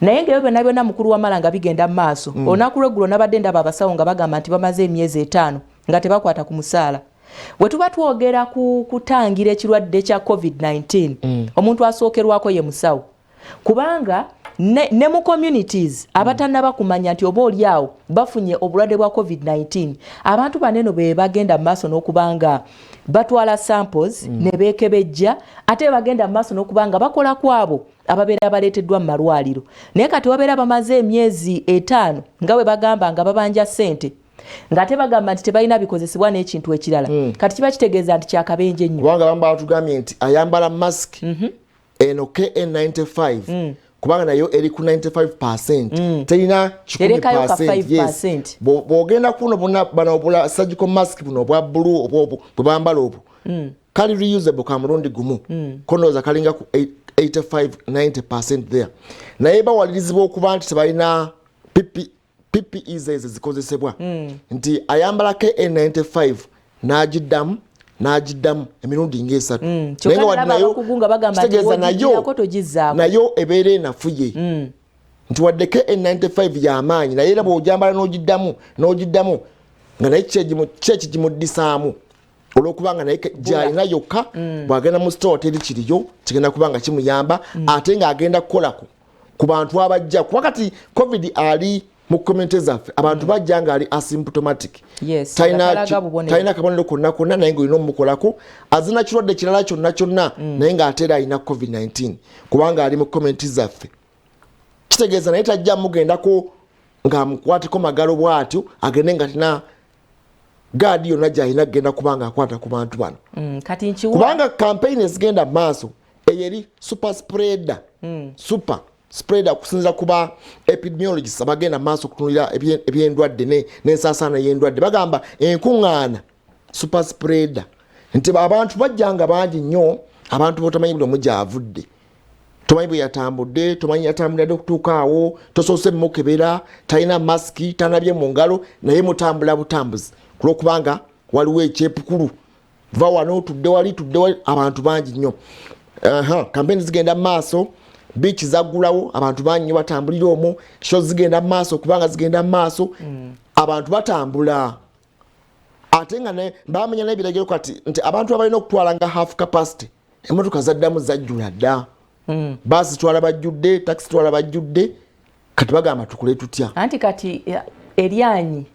Naye ng'ebyo byonna byonna mukulu w'amala nga bigenda mu maaso olunaku lw'eggulo nabadde ndaba abasawo nga bagamba nti bamaze emyezi 5 nga tebakwata ku musaala. Bwe tuba twogera ku kutangira ekirwadde kya COVID-19 omuntu asookerwako ye musawo kubanga ne mu communities abatannaba kumanya nti oba oli awo bafunye obulwadde bwa COVID-19 abantu baneno be bagenda mu maaso n'okubanga batwala samples ne beekebejja ate bagenda mu maaso n'okubanga bakola kwabo ababeera baleeteddwa mu malwaliro. Naye kati wabeera bamaze emyezi 5 nga we bagamba nga babanja ssente nga tebagamba nti tebalina bikozesebwa n'ekintu ekirala kati kiba kitegeeza nti kyakabenje nnyo kubanga bamba batugambye nti ayambala mask eno KN95 kubanga nayo eri ku 95% terina 100%. Bwogenda kuno bano obula surgical mask buno obwa blue obwo bwe bambala obwo kali reusable ka mulundi gumu konoza kalinga ku 85-90% there. Naye bawalirizibwa okuba nti tebalina PPEs ezikozesebwa nti ayambala KN95 n'agiddamu emirundi ng'esatu naye wadde kitegeeza nayo ebeera enafuye nti wadde KN95 y'amaanyi naye era bw'ogyambala n'ogiddamu nga naye kyekigimuddisaamu olw'okubanga naye gy'alina yokka bw'agenda mu store teri kiriyo kigenda kubanga kimuyamba ate ng'agenda kukolako ku bantu abajja kuba kati COVID ali mu community zaffe abantu bajja nga ali asymptomatic talina kabonero konna naye ng'olina omukolako azina kirwadde kirala kyonna naye ng'ate alina COVID-19 kubanga ali mu community zaffe kitegeeza naye tajja mugendako ng'amukwateko magalo bw'atyo agende nga tina gaadi yonna gy'alina kugenda kubanga akwata ku bantu bano kubanga campaign ezigenda mu maaso eyo eri super spreader kusinziira kuba epidemiologists abagenda maaso kutunulira ebyendwadde n'ensaasaana y'endwadde bagamba enkuŋŋaana super spreader nti abantu bajjanga bangi nnyo abantu botamanyi buli omu gy'avudde tomanyi bwe yatambudde tomanyi yatambulira okutuuka awo tosoose mukebera talina masiki tanabye mu ngalo naye mutambula butambuzi kulwokubanga waliwo ekyepukulu va wano tudde wali abantu bangi nnyo kampeni zigenda mu maaso biiki zaggulawo abantu bangi nnyo batambulira omwo sho zigenda mu maaso kubanga zigenda mu maaso abantu batambula ate nga bamenya n'ebiragiro kati nti abantu abalina okutwala nga half capacity emmotoka zaddamu zajjula dda baasi twala bajjudde taxi twala bajjudde kati bagamba tukule tutya anti kati eryanyi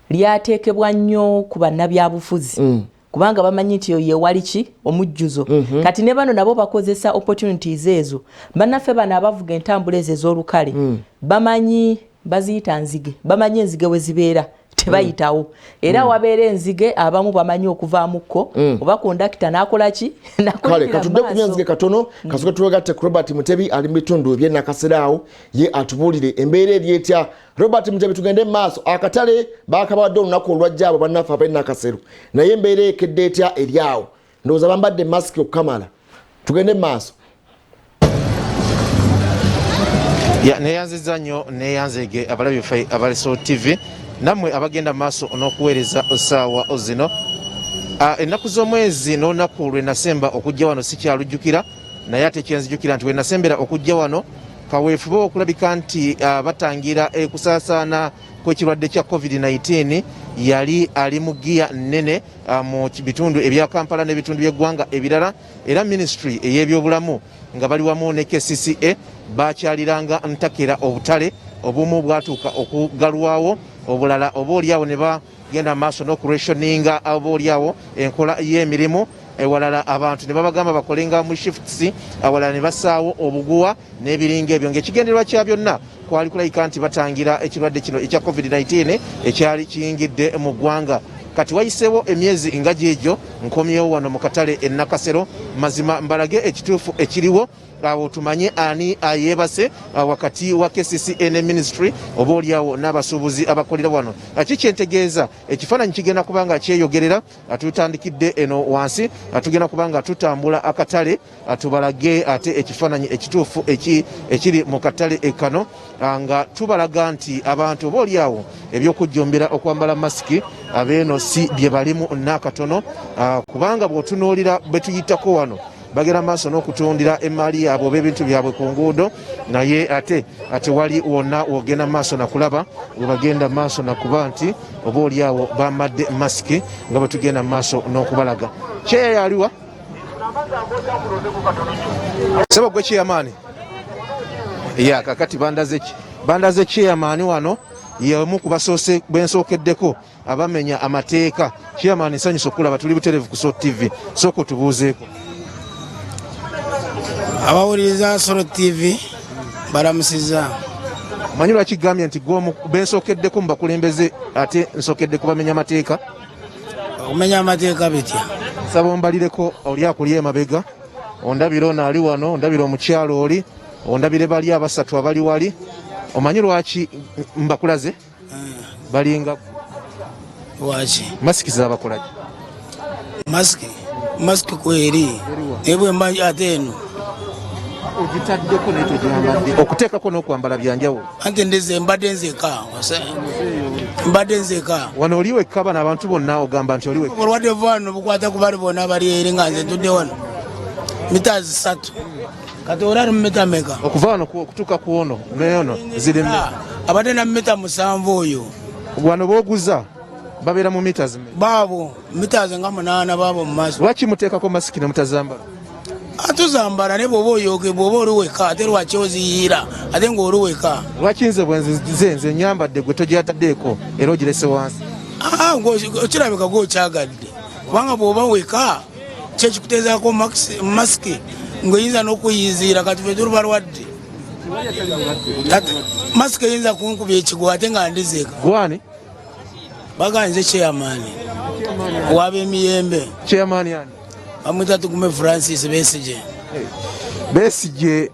lyateekebwa nnyo ku bannabyabufuzi kubanga bamanyi nti ye wali ki omujjuzo kati ne bano nabo bakozesa opportunities ezo bannaffe bano abavuga entambula ezo ez'olukale bamanyi baziyita nzige bamanyi enzige we zibeera tebayitawo era wabeera enzige abamu bamanyi okuvaamuko oba kondakita n'akola ki kale katudde ku byenzige katono kasuke tuwegatte ku Robert Mutebi ali mu bitundu by'enakaseraawo ye atubuulire embeera eri etya. Robert Mutebi tugende mu maaso akatale baakabawadde olunaku olwajja abo bannaffe ab'enakaseru naye embeera ekedde etya eri awo ndowooza bambadde masiki okukamala tugende mu maaso. Neyanziza nnyo neyanzege abalabi baffe abaleso TV namwe abagenda maaso n'okuweereza essaawa zino ennaku z'omwezi n'olunaku lwe nasemba okujja wano sikyalujjukira naye ate kyenzijjukira nti we nasembera okujja wano kaweefube okulabika nti batangira kusaasaana kw'ekirwadde kya COVID-19 yali ali mu giya nnene mu bitundu ebya Kampala n'ebitundu by'eggwanga ebirala era ministry ey'ebyobulamu nga bali wamu ne KCCA bakyaliranga ntakera obutale obumu bwatuuka okugalwawo obulala oba oliawo ne bagenda maaso n'okurationinga oba oliawo enkola y'emirimu ewalala abantu ne babagamba bakolenga mu shifts awalala ne basaawo obuguwa n'ebiringa ebyo ng'ekigendererwa kya byonna kwali kulayika nti batangira ekirwadde kino ekya COVID-19 ekyali kiyingidde mu ggwanga. Kati wayiseewo emyezi nga gyegyo nkomyewo wano mu katale e Nakasero mazima mbalage ekituufu ekiriwo awo tumanye ani ayebase wakati wa KCCA ne ministry oba oliawo n'abasuubuzi abakolera wano. Kikyentegeeza ekifaananyi kigenda kubanga kyeyogerera tutandikidde eno wansi tugenda kubanga tutambula akatale tubalage ate ekifaananyi ekituufu ekiri mu katale ekano nga tubalaga nti abantu oba oliawo ebyokujjumbira okwambala masiki abeeno si bye balimu n'akatono kubanga bw'otunuulira bwe tuyitako wano bagera maaso n'okutundira emaali yaabwe oba ebintu byabwe ku nguudo naye ate wali wonna wogenda maaso nakulaba bwe bagenda maaso nakuba nti oba oliawo bamadde masiki nga bwe tugenda maaso n'okubalaga kyeya yaliwa sebo gwe kyeyamaani ya kakati bandaze kyeyamaani wano yemu kubasoose bwensookeddeko abamenya amateeka kyeyamaani nsanyusa okulaba tuli butereevu ku SOT TV sooka otubuuzeeko abawuliriza SOT TV balamusiza omanyi lwaki gambye nti bensookeddeko mu bakulembeze ate nsookedde kubamenya amateeka okumenya amateeka bitya saba ombalireko oli akuli emabega ondabira ono ali wano ondabira omukyalo oli ondabire bali abasatu abali wali omanyi lwaki mbakulaze balinga waki masiki zabakolaki masiki kweri ebwe mbanji ate eno ogitaddeko naye togyambadde okuteekako n'okwambala byanjawulo anti ndeze mbadde nzeka wano oli wekka bano abantu bonna ogamba nti oli wekka obulwadde vano bukwata ku bali bonna bali eri nga nze ntudde wano mita 3 kati olali mu mita meka okuva wano okutuuka ku ono neyono ziri abadde na mita 7 oyo wano booguza babeera mu mita baabo mita nga 8 baabo mu maaso lwaki muteekako masiki ne mutazambala atuzambala ne bwoba oyooge bwoba oli weka ate lwaki oziyiira ate ng'oli weka lwaki nze bwenze nyambadde gwe togyataddeeko era ogirese wansi okirabika gwokyagadde kubanga bwoba weka kyekikuteezaako masiki ng'oyinza n'okuyiziira kati fe tuli balwadde masiki eyinza kunkubya ekigo ate nga ndizeeka gwani baganze kyeyamaani waba emiyembe kyeyamaani ani bamwita Tugume Francis Besigye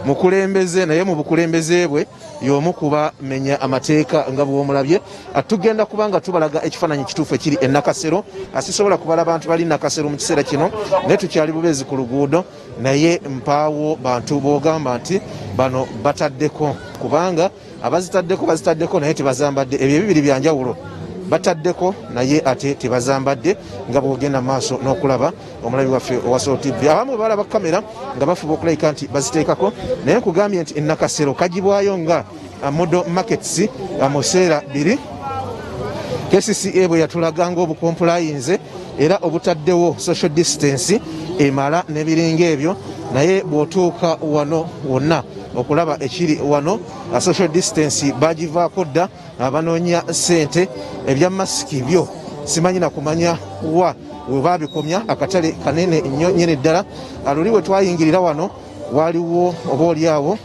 mukulembeze naye mu bukulembeze bwe y'omu kuba menya amateeka nga bw'omulabye atugenda kubanga tubalaga ekifaananyi kituufu ekiri e Nakasero asisobola kubala abantu bali Nakasero mu kiseera kino naye tukyali bubeezi ku luguudo naye mpaawo bantu boogamba nti bano bataddeko kubanga bazitaddeko naye tebazambadde ebyo ebibiri byanjawulo bataddeko naye ate tebazambadde nga bwogenda maaso n'okulaba omulabi waffe owa SOT TV abamu balaba kamera nga bafuba okulabika nti baziteekako naye nkugambye nti Nakasero kagibwayo nga model markets mu seera 2 KCCA bwe yatulaga ng'obukompulayinze era obutaddewo social distance emala n'ebiringa ebyo naye bw'otuuka wano wonna okulaba ekiri wano social distance bagivaako dda abanoonya ssente ebya masiki byo simanyi na kumanya wa we babikomya akatale kanene nnyo nyene ddala aluli we twayingirira wano waliwo oba oliawo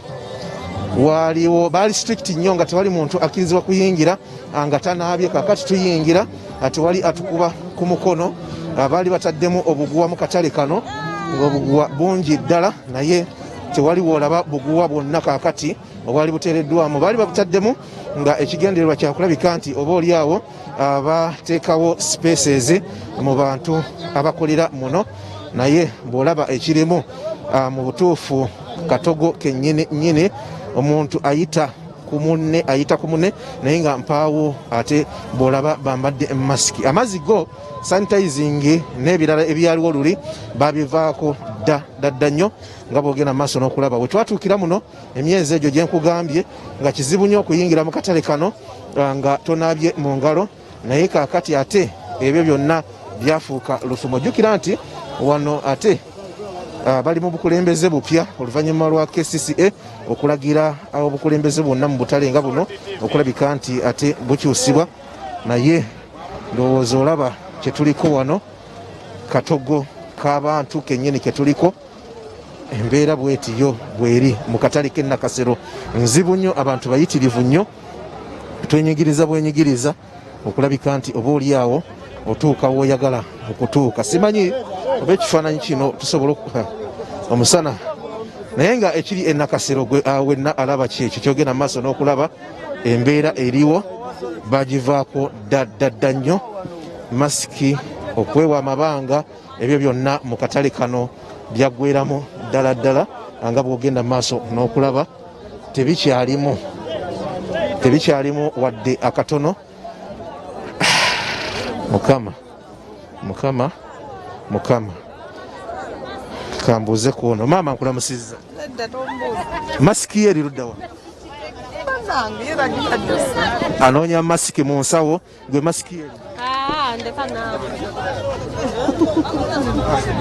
baali strict nnyo nga tewali muntu akkirizibwa kuyingira nga tanaabye kakati tuyingira tewali atukuba ku mukono baali bataddemu obuguwa mu katale kano ng'obuguwa bungi ddala naye tewali woolaba buguwa bwonna kaakati obwali buteereddwamu baali babutaddemu nga ekigendererwa kyakulabika nti oba oliawo bateekawo spaces mu bantu abakolera muno naye bw'olaba ekirimu mu butuufu katogo kennyini omuntu ayita ku munne naye nga mpaawo ate bw'olaba bambadde masiki amazzi go sanitizing n'ebirala ebyaliwo luli babivaako dda nnyo nga bwogenda maaso n'okulaba bwe twatuukira muno emyezi egyo gye nkugambye nga kizibu nnyo okuyingira mu katale kano nga tonaabye mu ngalo naye kaakati ate ebyo byonna byafuuka lufumo jjukira nti wano ate bali mu bukulembeze bupya oluvannyuma lwa KCCA okulagira obukulembeze bwonna mu butale nga buno okulabika nti ate bukyusibwa naye ndowooza olaba kyetuliko wano katogo k'abantu kennyini ketuliko embeera bwetiyo bweri mu katale k'e Nakasero nzibu nnyo abantu bayitirivu nnyo twenyigiriza bwenyigiriza okulabika nti oba oliawo otuuka w'oyagala okutuuka simanyi oba ekifaananyi kino tusobola omusana naye nga ekiri e Nakasero wenna alaba kyekyo kyogenda maaso n'okulaba embeera eriwo bagivaako dda nnyo masiki okwewa amabanga ebyo byonna mu katale kano byaggweramu ddala nga bwogenda maaso n'okulaba tebikyalimu wadde akatono mukama kambuze kuno mama nkulamusizza masiki eri luddawa anoonya masiki mu nsawo gwe masiki eri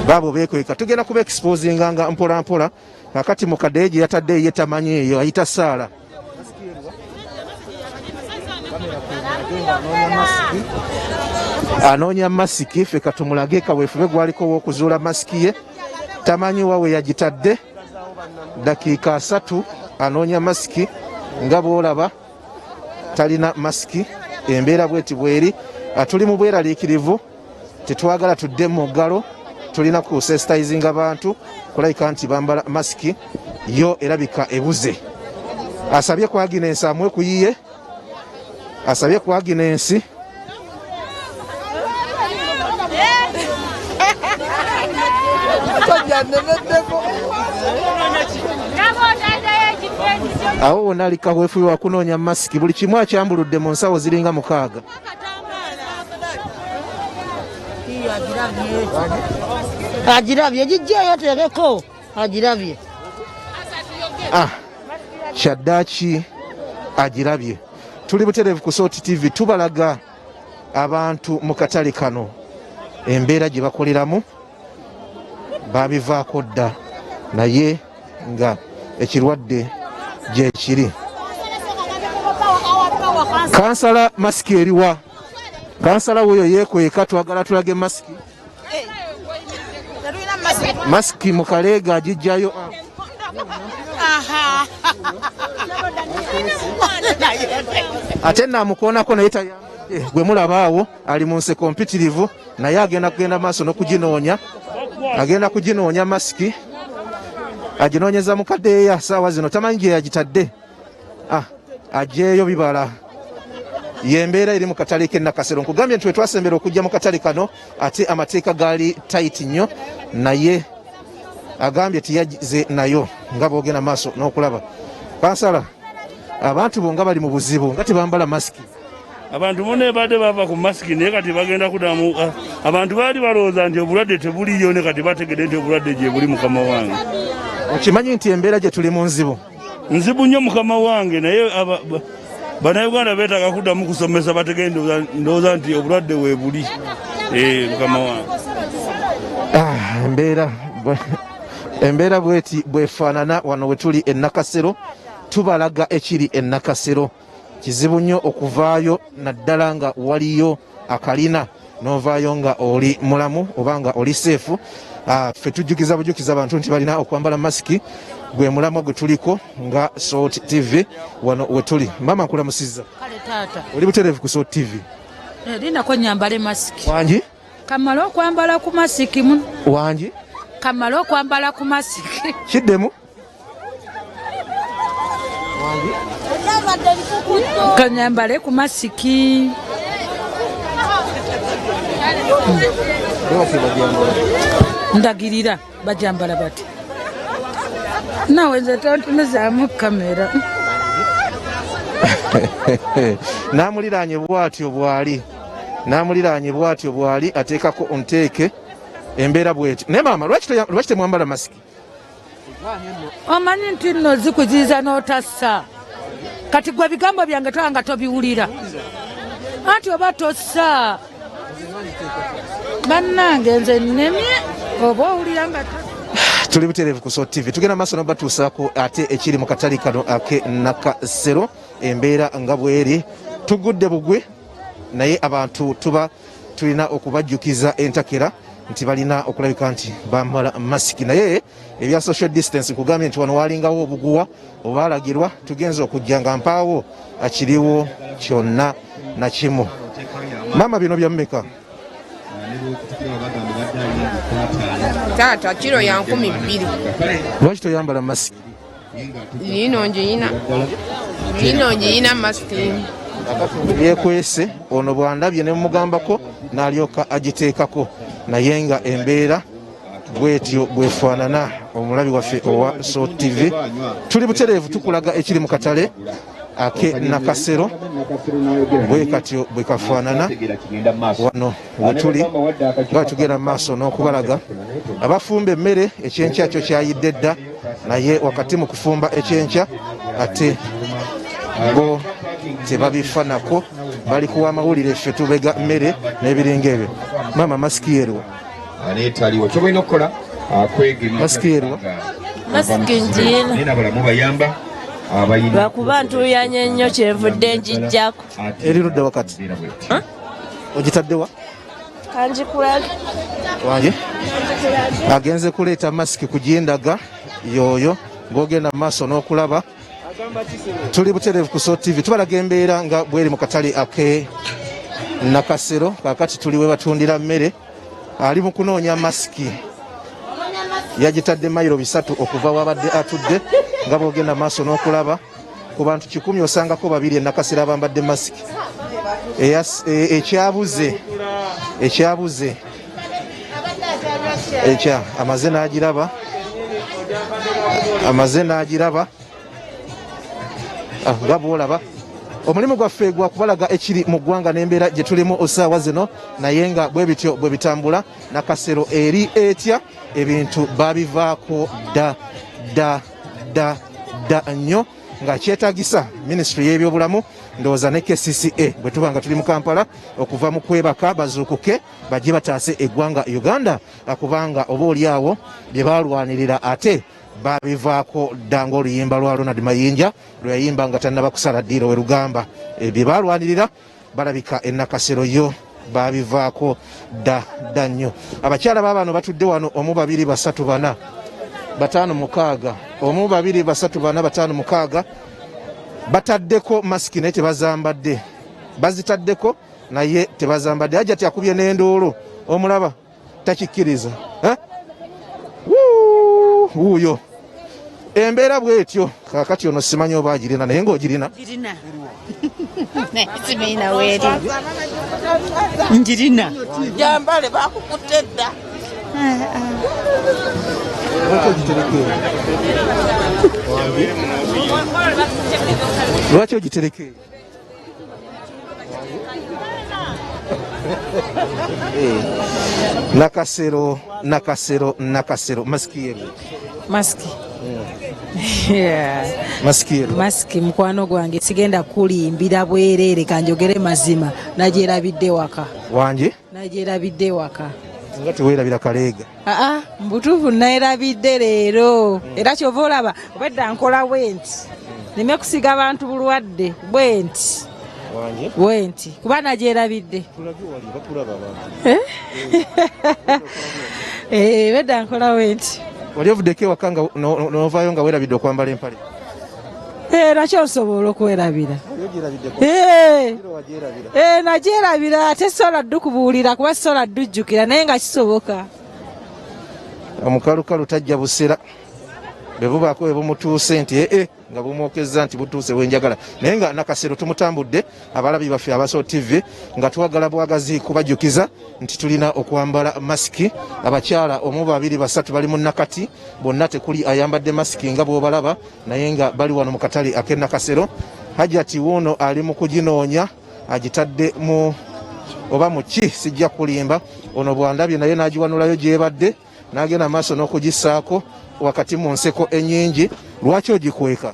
baabo beekweka tugenda kuba exposinga nga mpola mpola kakati mu kadeeji yatadde ye tamanyi eyo ayita saala anoonya masiki ffe katumulage kaweefube gwaliko w'okuzuula masiki ye tamanyi wawe yagitadde dakiika 3 anoonya masiki nga bw'olaba talina masiki embeera bweti bweri tuli mu bweraliikirivu tetwagala tudde mu ggalo tulina kusensitizinga bantu kulayika nti bambala masiki yo erabika ebuze asabye ku Agnes amwe kuyiye asabye ku Agnes awo wonna ali kaweefubi wa kunoonya masiki buli kimu akyambuludde mu nsawo ziringa 6 agirabye gijjayo tereko agirabye Kyaddaaki agirabye. Tuli butereevu ku Salt TV tubalaga abantu mu katale kano embeera gye bakoleramu babivaako dda naye nga ekirwadde gye kiri. Kansala masiki eriwa? Kansala woyo yeekweka twagala tulage masiki. Masiki mu kaleega agijjayo. Ate namukoonako naye tayambadde gwe mulabaawo ali mu nseko mpitirivu naye agenda kugenda maaso n'okuginoonya. Agenda kuginoonya masiki aginoonyeza mu kadeeya saawa zino tamanyi gye yagitadde. Ajeeyo bibala yembeera eri mu katale k'e Nakasero. Nkugambye nti we twasembera okujja mu katale kano ate amateeka gaali tayiti nnyo naye agambye tiyagize nayo nga boogenda maaso n'okulaba. Kansala abantu bo nga bali mu buzibu nga tebambala masiki. Abantu bonna badde bava ku masiki naye kati bagenda kudamu. Abantu baali balowooza nti obulwadde tebuliyo ne kati bategedde nti obulwadde gye buli mukama wange. Okimanyi nti embeera gye tuli mu nzibu? Nzibu nnyo mukama wange naye bannayuganda beetaaga kuddamu kusomesa bategedde ndowooza nti obulwadde weebuli. Mukama wange. Embeera bweti bwefaanana wano we tuli e Nakasero. Tubalaga ekiri e Nakasero. Kizibu nnyo okuvaayo naddala nga waliyo akalina n'ovaayo nga oli mulamu oba nga oli seefu. Ffe tujjukiza bujukiza abantu nti balina okwambala masiki. Gwe mulamu gwe tuliko nga Salt TV wano we tuli. Mama nkulamusizza. Kale taata. Oli butereevu ku Salt TV? Linako nyambale masiki. Wangi? Kamala okwambala ku masiki muno. Wangi? Kamala okwambala ku masiki. Kiddemu? Kanyambale ku masiki. Ndagirira bajambala bati. Nawe nze tontumizaamu kamera. Namuliraanye bwatyo bwali. Namuliraanye bwatyo bwali ateekako onteeke embeera bweti. Ne mama lwaki temwambala masiki? Omanyi nti nno zikuziiza n'otassa. Kati gwe bigambo byange twanga tobiwulira. Anti oba tossa. Bannange nze nnemye oba owulira nga tuli butereevu ku Salt TV. Tugenda maaso n'obatuusaako ate ekiri mu katale kano ake Nakasero embeera nga bweri. Tugudde bugwe naye abantu tuba tulina okubajjukiza entakera nti balina okulabika nti bambala masiki. Naye ebya social distance nkugambye nti wano walingawo obuguwa obaalagirwa tugenza okujja nga mpaawo akiriwo kyonna na kimu. Mama bino bya mmeka? Taata kiro ya 200. Lwaki toyambala masiki? Nino njiyina masiki. Yeekwese ono bwandabye ne mugambako n'alyoka agiteekako naye nga embeera bwetyo bwefaanana. Omulabi waffe owa Salt TV tuli butereevu tukulaga ekiri mu katale ake Nakasero bwe katyo bwe kafaanana wano wetuli nga tugenda maaso n'okubalaga abafumba emmere ekyenkya kyo kyayidde dda naye wakati mu kufumba ekyenkya ate bo tebabifanako bali kuwa amawulire ffe tubega mmere n'ebiringa ebyo. Mama masiki yerwa aneetaliwo kyobalina okukola masiki yerwa masiki njiina balamu bayamba lwakuba ntuyanya ennyo kyenvudde njijjako eri ludda wakati ogitaddewa kanjikulage wange agenze kuleeta masiki kugindaga yoyo ng'ogenda maaso n'okulaba tuli butereevu ku SOT TV tubalaga embeera nga bweri mu katale ake Nakasero kakati tuli we batundira mmere ali mu kunoonya masiki yagitadde mayiro 3 okuva wabadde atudde nga bwogenda maaso n'okulaba ku bantu 100 osangako 2 Nakasero abambadde masiki ekyabuze amaze n'agiraba nga bwolaba omulimu gwaffe gwa kubalaga ekiri mu ggwanga n'embeera gye tulimu osaawa zino naye nga bwe bityo bwe bitambula Nakasero eri etya ebintu babivaako dda nnyo nga kyetagisa minisitule y'ebyobulamu ndowooza ne KCCA bwe tuba nga tuli mu Kampala okuva mu kwebaka bazuukuke bajje bataase eggwanga Uganda kubanga oba oliawo bye balwanirira ate babivaako dda ng'oluyimba lwa Ronald Mayinja lwe yayimba nga tannaba kusala ddiiro we lugamba bye balwanirira balabika Nakasero yo babivaako dda nnyo. Abakyala baabano batudde wano omu 2 3 4 5 6 omu 2 3 4 5 6 bataddeko masiki naye tebazambadde bazitaddeko naye tebazambadde ajati akubye n'endoolo omulaba takikkiriza wuuyo embeera bwetyo kakati ono simanyi oba agirina naye ng'ogirina simaina weeri njirina jambale bakukutte dda lwaki ogitereke Nakasero masiki yeru masiki mukwano gwange sigenda kulimbira bwereere kanjogere mazima nagyerabidde waka wange nagyerabidde waka nga teweerabira kaleega mbutuufu naerabidde leero era kyova olaba obedda nkola bwenti nime kusiga abantu bulwadde bwenti kuba nagyerabidde bedda nkola bwenti wali ovuddeko ewaka nga novaayo nga weerabidde okwambala empale nakyo nsobola okwerabira nagyerabira ate sola ddu kubuulira kuba sola ddu jjukira naye nga kisoboka omukalukalu tajja busera bwe bubaako bwe bumutuuse nti nga bumwokezza nti butuuse wenjagala naye nga Nakasero tumutambudde abalabi baffe aba SOT TV nga twagala bwagazi kubajjukiza nti tulina okwambala masiki abakyala omu 2 3 bali mu nakati bonna tekuli ayambadde masiki nga bw'obalaba naye nga bali wano mu katale ake Nakasero hajati wuuno ali mu kuginoonya agitadde mu oba mu ki sijja kulimba ono bwandabye naye n'agiwanulayo gyebadde n'agenda maaso n'okugissaako wakati mu nseko ennyingi. Lwaki ogikweka?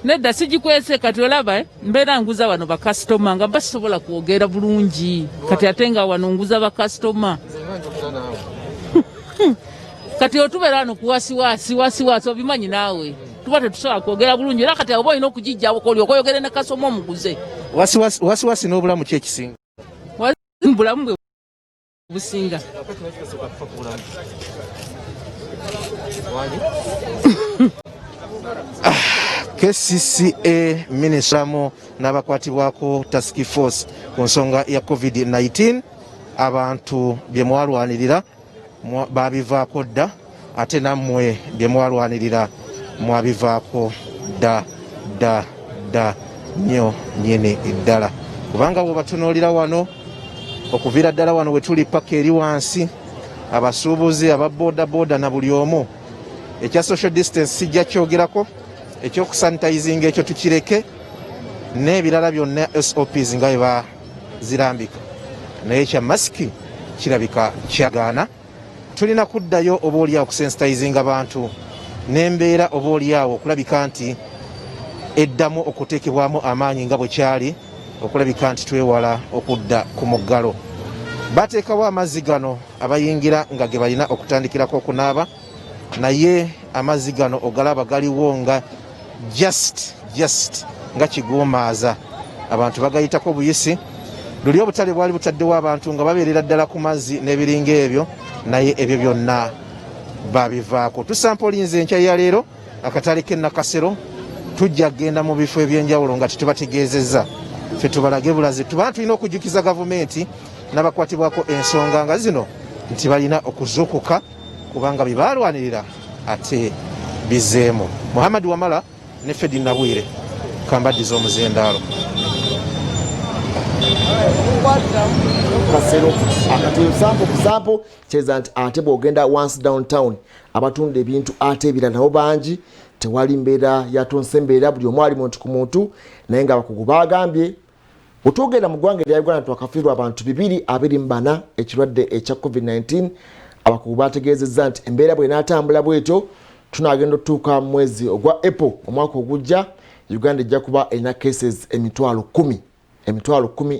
Nedda sigikwese kati olaba mbeera nguza wano bakasitoma nga basobola kwogera bulungi kati ate nga wano nguza bakasitoma kati otubeera wano kuwasiwasi obimanyi naawe tuba tetusobola kwogera bulungi era kati oba olina okugijjawo kolyoka oyogere ne kasoma omuguze wasiwasi n'obulamu ki ekisinga? Bulamu bwe businga KCCA minisitiramu n'abakwatibwako task force ku nsonga ya COVID-19 abantu bye mwalwanirira babivaako dda ate nammwe bye mwalwanirira mwabivaako dda nnyo nyini ddala kubanga bwebatunuulira wano okuviira ddala wano we tuli paka eri wansi abasuubuzi aba boda na buli omu ekya social distance sijja kyogerako ekyokusanitizinga ekyo tukireke n'ebirala byonna SOPs nga bwe bazirambika naye kya masiki kirabika kyagaana. Tulina kuddayo oba oliawo okusensitizinga bantu n'embeera oba oliawo okulabika nti eddamu okuteekebwamu amaanyi nga bwe kyali okulabika nti twewala okudda ku muggalo. Bateekawo amazzi gano abayingira nga ge balina okutandikirako okunaaba naye amazzi gano ogalaba galiwo nga just nga kigomaaza abantu bagayitako buyisi. Luli obutale bwali butaddewo abantu nga babeerera ddala ku mazzi n'ebiringa ebyo naye ebyo byonna babivaako. Tusampolinze enkya ya leero akatale k'e Nakasero tujja kgenda mu bifo ebyenjawulo nga tetubategeezezza ffe tubalage bulazi. Tuba tulina okujjukiza gavumenti n'abakwatibwako ensonga nga zino nti balina okuzuukuka kubanga bye baalwanirira ate bizeemu. Muhammad Wamala ne Fedi Nabwire kambaddiza omuzindaalo. Kasero akatulu sampo kyeza nti ate bw'ogenda once downtown abatunda ebintu ate ebirala nabo bangi tewali mbeera yatonse embeera buli omu ali muntu ku muntu naye nga abakugu bagambye otwogenda mu ggwanga erya Uganda twakafiirwa abantu 224 ekirwadde ekya COVID-19. Abakugu bategeezezza nti embeera bw'enaatambula bwetyo tunaagenda otuuka mu mwezi ogwa April omwaka ogujja Uganda ejja kuba erina cases emitwalo 10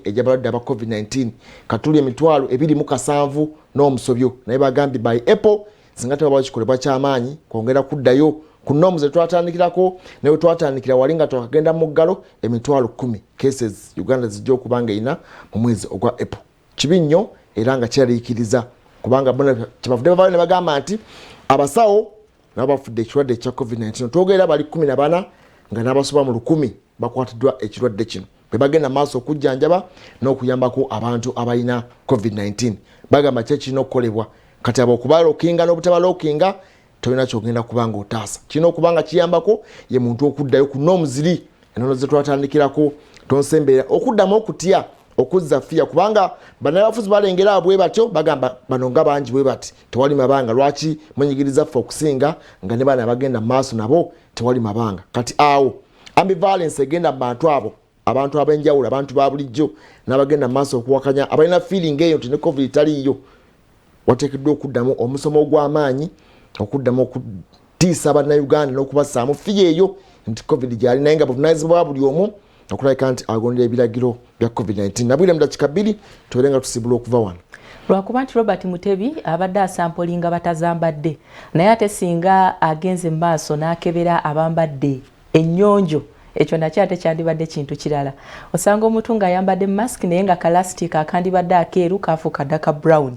egy'abalwadde aba COVID-19 katuli emitwalo 27 n'omusobyo naye bagambye by April singa tebaba kikolebwa ky'amaanyi kwongera kuddayo ku norms twatandikirako naye twatandikira wali nga twakagenda mu ggalo emitwalo 10 cases Uganda zijja okubanga ina mu mwezi ogwa April. Kibi nnyo era nga kyaliikiriza kubanga kyabavudde bavayo ne bagamba nti abasawo nabo bafudde ekirwadde ekya COVID-19 twogera bali 14 nga n'abasoba mu 100 bakwatiddwa ekirwadde kino bwe bagenda maaso okujjanjaba n'okuyambako abantu abalina COVID-19. Bagamba kirina okukolebwa kati abo okubalookinga n'obutabalokinga tolina kyogenda kubanga otaasa kirina okubanga kiyambako ye muntu okuddayo ku noomuziri enono ze twatandikirako tonsembeera okuddamu okutya okuzza fiya kubanga bannabyabufuzi balengera abwe batyo bagamba bano nga bangi bwe bati tewali mabanga lwaki mwenyigiriza ffe okusinga nga ne baana bagenda maaso nabo tewali mabanga kati awo ambivalence egenda mu bantu abo abantu abenjawulo abantu ba bulijjo n'abagenda maaso okuwakanya abalina feeling eyo nti ne COVID taliyo wateekeddwa okuddamu omusomo ogw'amaanyi okuddamu okutiisa bannayuganda n'okubasaamu fiya eyo nti COVID gyali naye nga buvunaanyizibwa buli omu okulabika nti agondera ebiragiro bya COVID-19. Nabwire mu dakika 2 tubeere nga tusibula okuva wano lwakuba nti Robert Mutebi abadde asampolinga batazambadde naye ate singa agenze maaso n'akebera abambadde ennyonjo ekyo nakyo ate kyandibadde kintu kirala. Osanga omuntu ng'ayambadde mask naye nga kalastika akandibadde akeeru kaafuuka ddaka brown.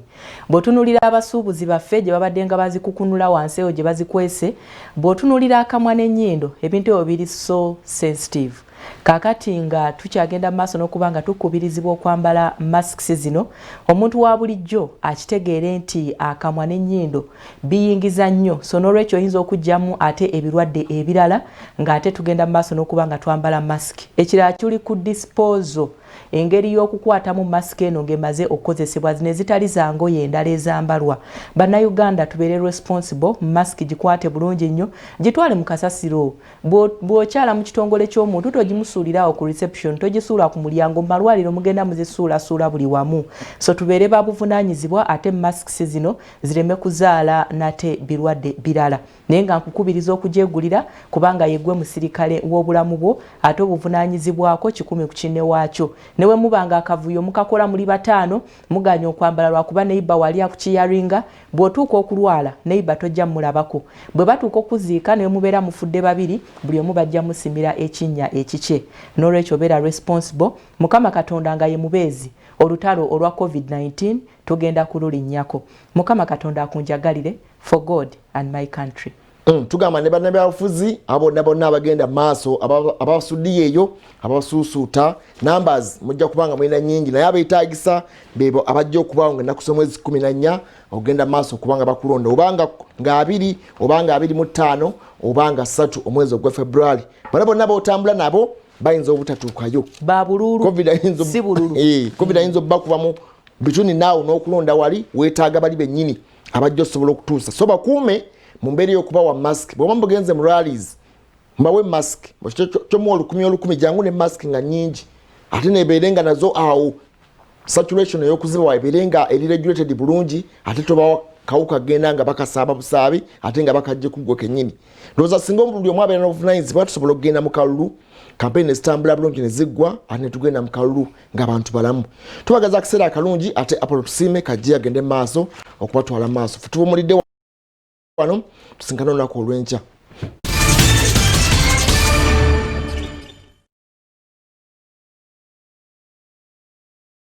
Bw'otunuulira abasuubuzi baffe gye babadde nga bazikukunula wansi eyo gye bazikwese bw'otunuulira akamwa n'ennyindo ebintu ebyo biri so sensitive. Kakati nga tukyagenda maaso n'okuba nga tukubirizibwa okwambala masks zino omuntu wa bulijjo akitegeere nti akamwa n'ennyindo biyingiza nnyo so n'olwekyo oyinza okujjamu ate ebirwadde ebirala ng'ate tugenda maaso n'okuba nga twambala mask. Ekirala tuli ku disposal engeri y'okukwatamu mask eno ng'emaze okukozesebwa zino ezitali za ngoye endala ezambalwa. Bannayuganda tubeere responsible mask gikwate bulungi nnyo gitwale mu kasasiro bw'okyala mu kitongole ky'omuntu togimusuulirawo ku reception togisuula ku mulyango mu malwaliro mugenda muzisuulasuula buli wamu so tubeere babuvunaanyizibwa ate masks zino zireme kuzaala nate birwadde birala naye nga nkukubiriza okugyegulira kubanga yeggwe musirikale w'obulamu bwo ate obuvunaanyizibwako 10 ku kinne waakyo newe mubanga akavuyo mukakola muli batano muganya okwambala lwakuba neiba wali akukiyaringa bw'otuuka okulwala neiba tojja mulabako bwe batuuka okuziika ne mubeera mufudde babiri buli omu bajja musimira ekinnya ekice n'olwekyo beera responsible Mukama Katonda nga ye mubeezi olutalo olwa COVID-19 tugenda kululinnyako. Mukama Katonda akunjagalire for God and my country. Tugamba ne bannabyabufuzi abo bonna abagenda maaso abasuddiye eyo abasuusuuta numbers mujja kubanga mulina nnyingi naye abeetaagisa bebo abajja okubaawo nga ennaku z'omwezi 14 ogenda maaso kubanga bakulonda obanga nga 2 obanga 25 obanga 3 omwezi ogwa February bonna b'otambula nabo bayinza obutatuukayo babululu COVID si bululu COVID ayinza obbakubamu bituni naawo n'okulonda wali weetaaga bali bennyini abajja osobola okutuusa so bakuume mu mbeera y'okuba wa mask bw'oba mugenze mu rallies mbawe mask chomo olukumi jangu ne mask nga nyingi ate neberenga nazo awo saturation yokuziba eberenga eri regulated bulungi ate tobawa kawuka genda nga bakasaba busabi ate nga bakajje kugwo kenyini ndoza singo mbuli omwabe na of9 batusobola kugenda mu kalulu campaign estambula bulungi neziggwa ate tugenda mu kalulu ng'abantu balamu tubagaza akisera akalungi ate Apollo Tusime kajja agende maaso okubatwala maaso futubo mulide wano tusinkana nako olwencha